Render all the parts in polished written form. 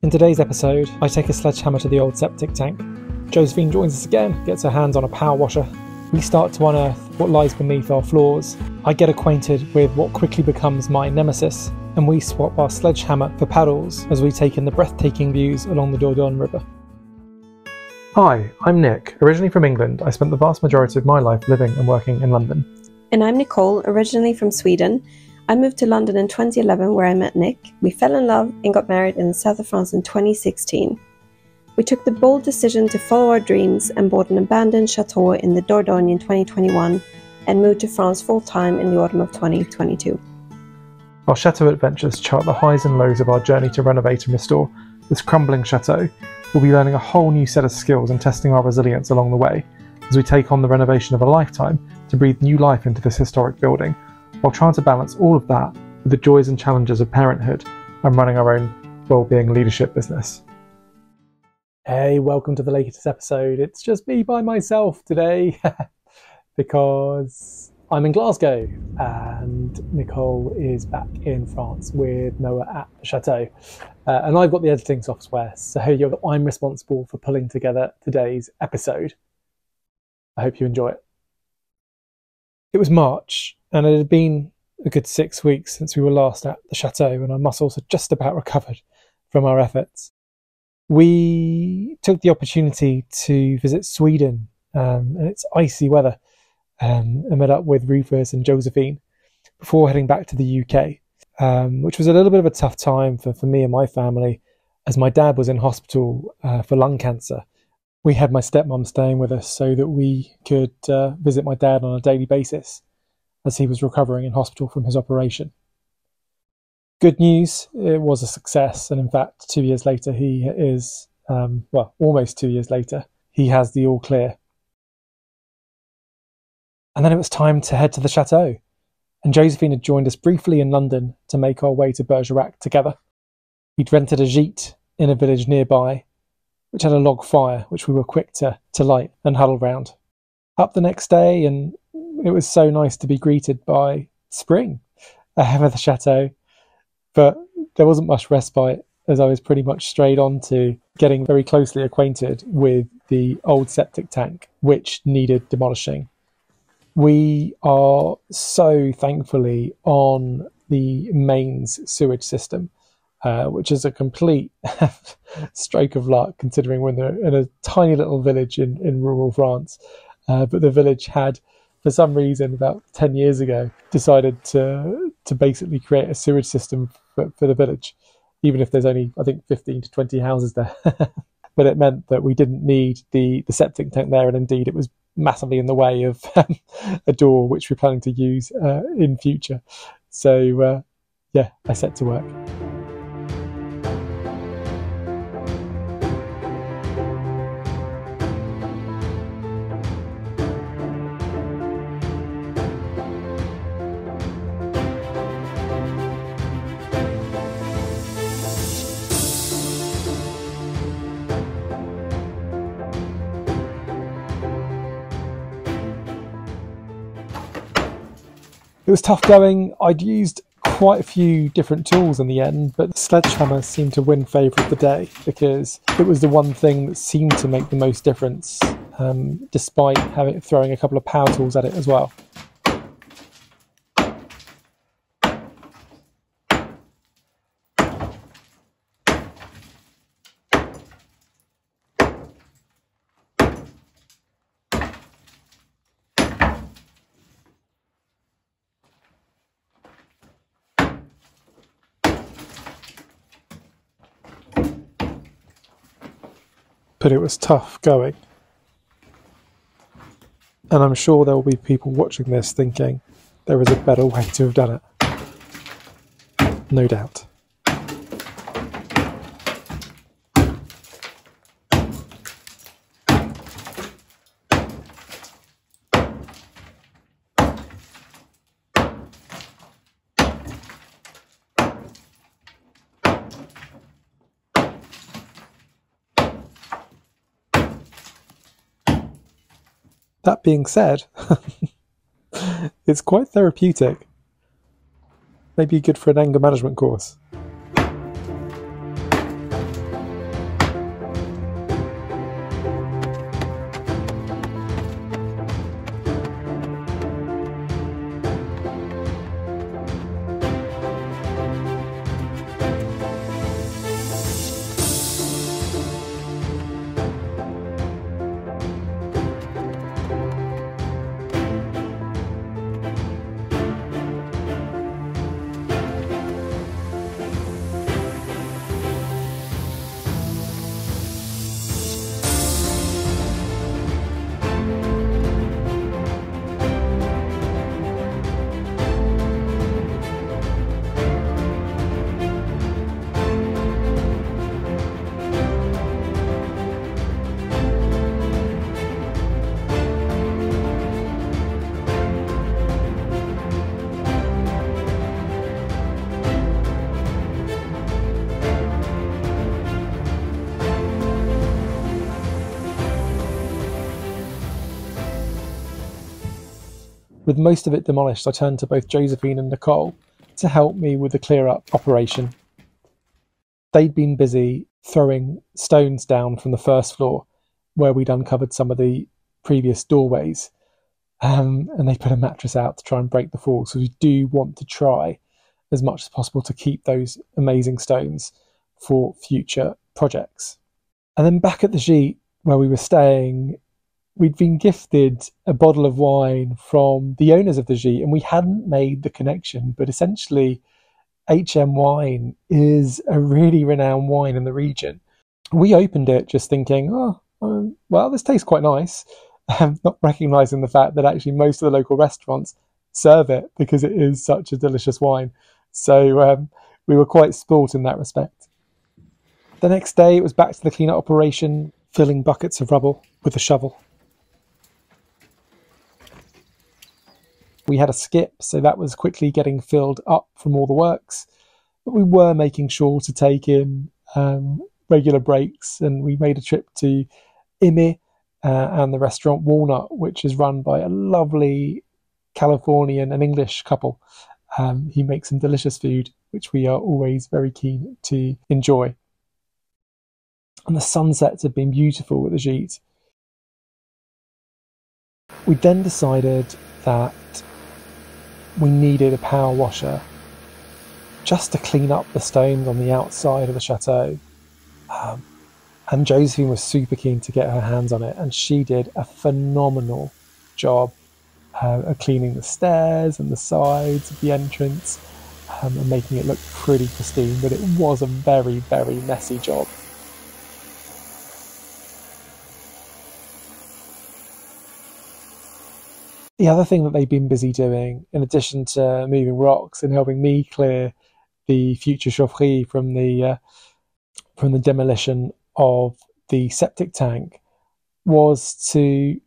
In today's episode, I take a sledgehammer to the old septic tank. Josephine joins us again, gets her hands on a power washer. We start to unearth what lies beneath our floors. I get acquainted with what quickly becomes my nemesis, and we swap our sledgehammer for paddles as we take in the breathtaking views along the Dordogne River. Hi, I'm Nick. Originally from England, I spent the vast majority of my life living and working in London. And I'm Nicole, originally from Sweden. I moved to London in 2011 where I met Nick. We fell in love and got married in the south of France in 2016. We took the bold decision to follow our dreams and bought an abandoned chateau in the Dordogne in 2021 and moved to France full-time in the autumn of 2022. Our Chateau adventures chart the highs and lows of our journey to renovate and restore this crumbling chateau. We'll be learning a whole new set of skills and testing our resilience along the way as we take on the renovation of a lifetime to breathe new life into this historic building, while trying to balance all of that with the joys and challenges of parenthood and running our own well-being leadership business. Hey, welcome to the latest episode. It's just me by myself today because I'm in Glasgow and Nicole is back in France with Noah at the Chateau. And I've got the editing software, so I'm responsible for pulling together today's episode. I hope you enjoy it. It was March, and it had been a good 6 weeks since we were last at the Chateau, and our muscles had just about recovered from our efforts. We took the opportunity to visit Sweden and its icy weather and met up with Rufus and Josephine before heading back to the UK, which was a little bit of a tough time for me and my family, as my dad was in hospital for lung cancer. We had my stepmom staying with us so that we could visit my dad on a daily basis as he was recovering in hospital from his operation. Good news, it was a success, and in fact 2 years later he is, almost 2 years later, he has the all clear. And then it was time to head to the Chateau, and Josephine had joined us briefly in London to make our way to Bergerac together. We'd rented a gite in a village nearby, which had a log fire, which we were quick to light and huddle round. Up the next day, and it was so nice to be greeted by spring ahead of the Chateau, but there wasn't much respite as I was pretty much straight on to getting very closely acquainted with the old septic tank, which needed demolishing. We are so thankfully on the mains sewage system, which is a complete stroke of luck considering we're in a tiny little village in rural France. But the village had, for some reason, about 10 years ago, decided to basically create a sewage system for the village, even if there's only, I think, 15 to 20 houses there. But it meant that we didn't need the septic tank there, and indeed it was massively in the way of a door which we're planning to use in future. So, I set to work. It was tough going. I'd used quite a few different tools in the end, but the sledgehammer seemed to win favour of the day because it was the one thing that seemed to make the most difference, despite throwing a couple of power tools at it as well. But it was tough going. And I'm sure there will be people watching this thinking there is a better way to have done it. No doubt. That being said, it's quite therapeutic. Maybe good for an anger management course. With most of it demolished, I turned to both Josephine and Nicole to help me with the clear-up operation. They'd been busy throwing stones down from the first floor where we'd uncovered some of the previous doorways, and they put a mattress out to try and break the fall. So we do want to try as much as possible to keep those amazing stones for future projects. And then back at the gite where we were staying, we'd been gifted a bottle of wine from the owners of the gite, and we hadn't made the connection, but essentially HM wine is a really renowned wine in the region. We opened it just thinking, well, this tastes quite nice, not recognising the fact that actually most of the local restaurants serve it because it is such a delicious wine. So we were quite spoilt in that respect. The next day it was back to the clean-up operation, filling buckets of rubble with a shovel. We had a skip, so that was quickly getting filled up from all the works. But we were making sure to take in regular breaks, and we made a trip to Ime and the restaurant Walnut, which is run by a lovely Californian and English couple. He makes some delicious food, which we are always very keen to enjoy. And the sunsets have been beautiful with the gite. We then decided that we needed a power washer just to clean up the stones on the outside of the chateau. And Josephine was super keen to get her hands on it, and she did a phenomenal job of cleaning the stairs and the sides of the entrance and making it look pretty pristine, but it was a very, very messy job. The other thing that they've been busy doing, in addition to moving rocks and helping me clear the future chaufferie from the demolition of the septic tank, was to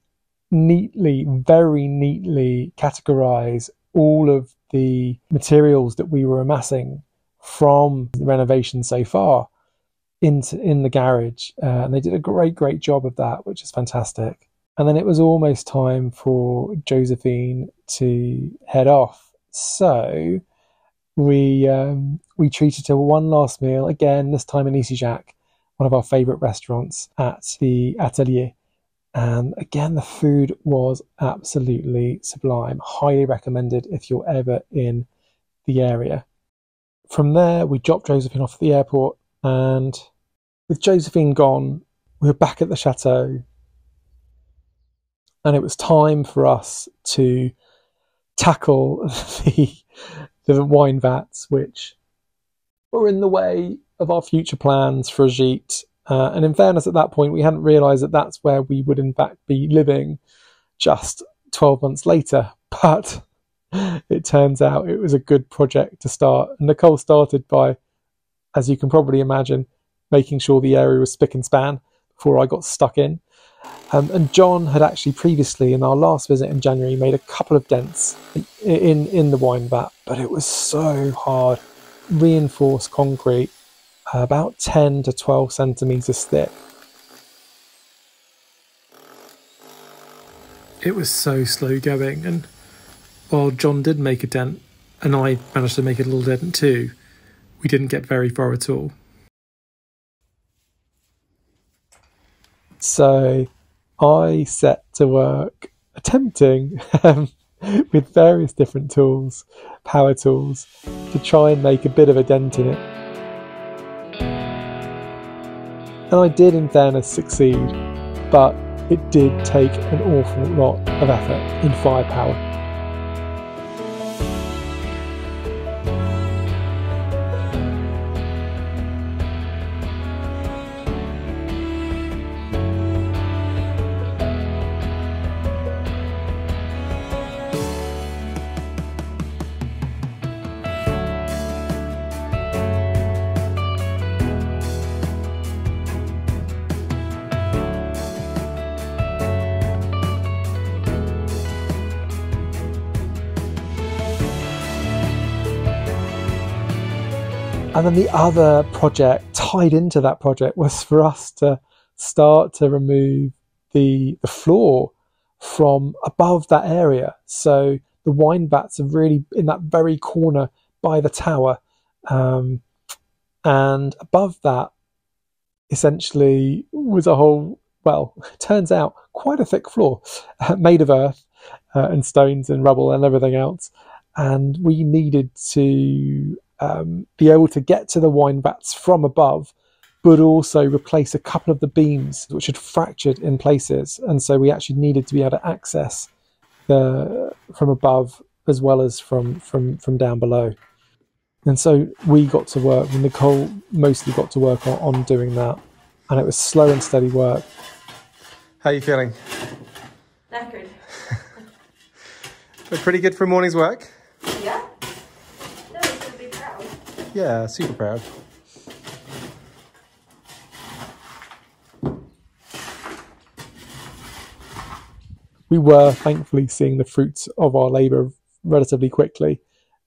very neatly categorise all of the materials that we were amassing from the renovation so far in the garage. And they did a great job of that, which is fantastic. And then it was almost time for Josephine to head off. So we treated her one last meal, again, this time in Easy Jack, one of our favourite restaurants at the Atelier. And again, the food was absolutely sublime. Highly recommended if you're ever in the area. From there, we dropped Josephine off at the airport, and with Josephine gone, we were back at the chateau. And it was time for us to tackle the wine vats, which were in the way of our future plans for a gite. And in fairness, at that point, we hadn't realised that that's where we would in fact be living just 12 months later. But it turns out it was a good project to start. And Nicole started by, as you can probably imagine, making sure the area was spick and span before I got stuck in. And John had actually previously, in our last visit in January, made a couple of dents in the wine vat, but it was so hard. Reinforced concrete, about 10 to 12 centimetres thick. It was so slow going, and while John did make a dent, and I managed to make a little dent too, we didn't get very far at all. So I set to work attempting with various different tools, power tools, to try and make a bit of a dent in it. And I did, in fairness, succeed, but it did take an awful lot of effort in firepower. And then the other project tied into that project was for us to start to remove the floor from above that area. So the wine vats are really in that very corner by the tower. And above that, essentially, was a whole, well, turns out quite a thick floor made of earth and stones and rubble and everything else. And we needed to be able to get to the wine vats from above, but also replace a couple of the beams which had fractured in places. And so we actually needed to be able to access from above as well as from down below. And so we got to work, and Nicole mostly got to work on doing that. And it was slow and steady work. How are you feeling? Knackered. But pretty good for a morning's work? Yeah. No, you should be proud. Yeah, super proud. We were thankfully seeing the fruits of our labour relatively quickly,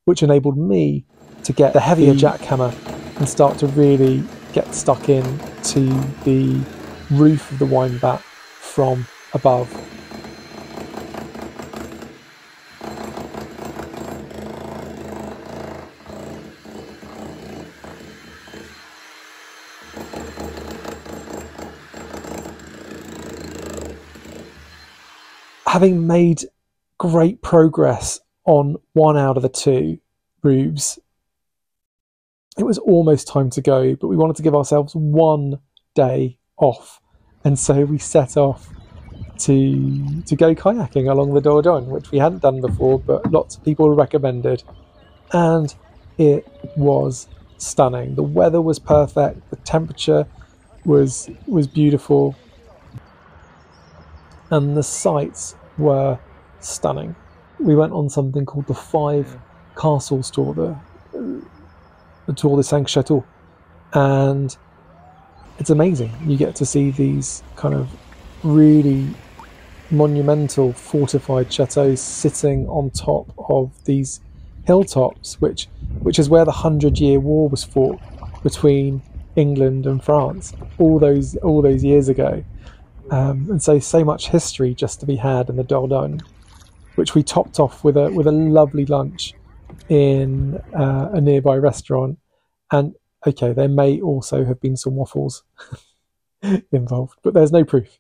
which enabled me to get the heavier jackhammer and start to really get stuck in to the roof of the wine vat from above. Having made great progress on one out of the two roofs, it was almost time to go, but we wanted to give ourselves one day off. And so we set off to go kayaking along the Dordogne, which we hadn't done before, but lots of people recommended. And it was stunning. The weather was perfect. The temperature was beautiful. And the sights were stunning. We went on something called the 5 Castles tour, the Tour de 5 Chateau, and it's amazing. You get to see these kind of really monumental fortified chateaus sitting on top of these hilltops, which is where the 100-Year War was fought between England and France all those years ago. And so much history just to be had in the Dordogne, which we topped off with a lovely lunch in a nearby restaurant. And okay, there may also have been some waffles involved, but there's no proof.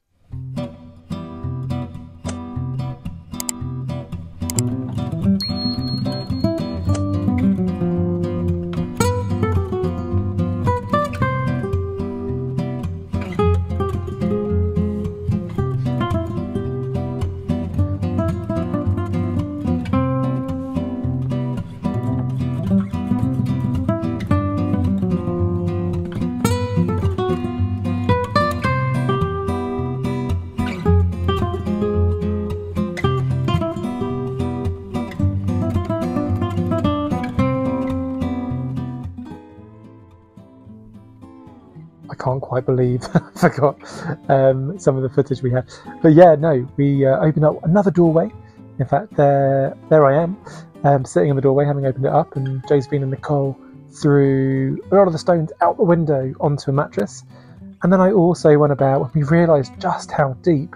I can't quite believe I forgot some of the footage we had. But yeah, no, we opened up another doorway. In fact, there I am, sitting in the doorway, having opened it up, and Josephine and Nicole threw a lot of the stones out the window onto a mattress. And then I also went about, and we realised just how deep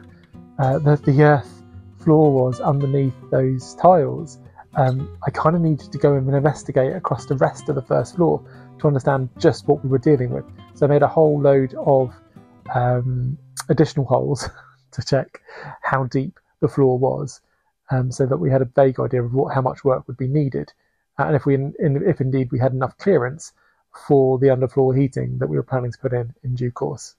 the earth floor was underneath those tiles. I kind of needed to go and investigate across the rest of the first floor to understand just what we were dealing with. So I made a whole load of additional holes to check how deep the floor was, so that we had a vague idea of how much work would be needed, and if indeed we had enough clearance for the underfloor heating that we were planning to put in due course.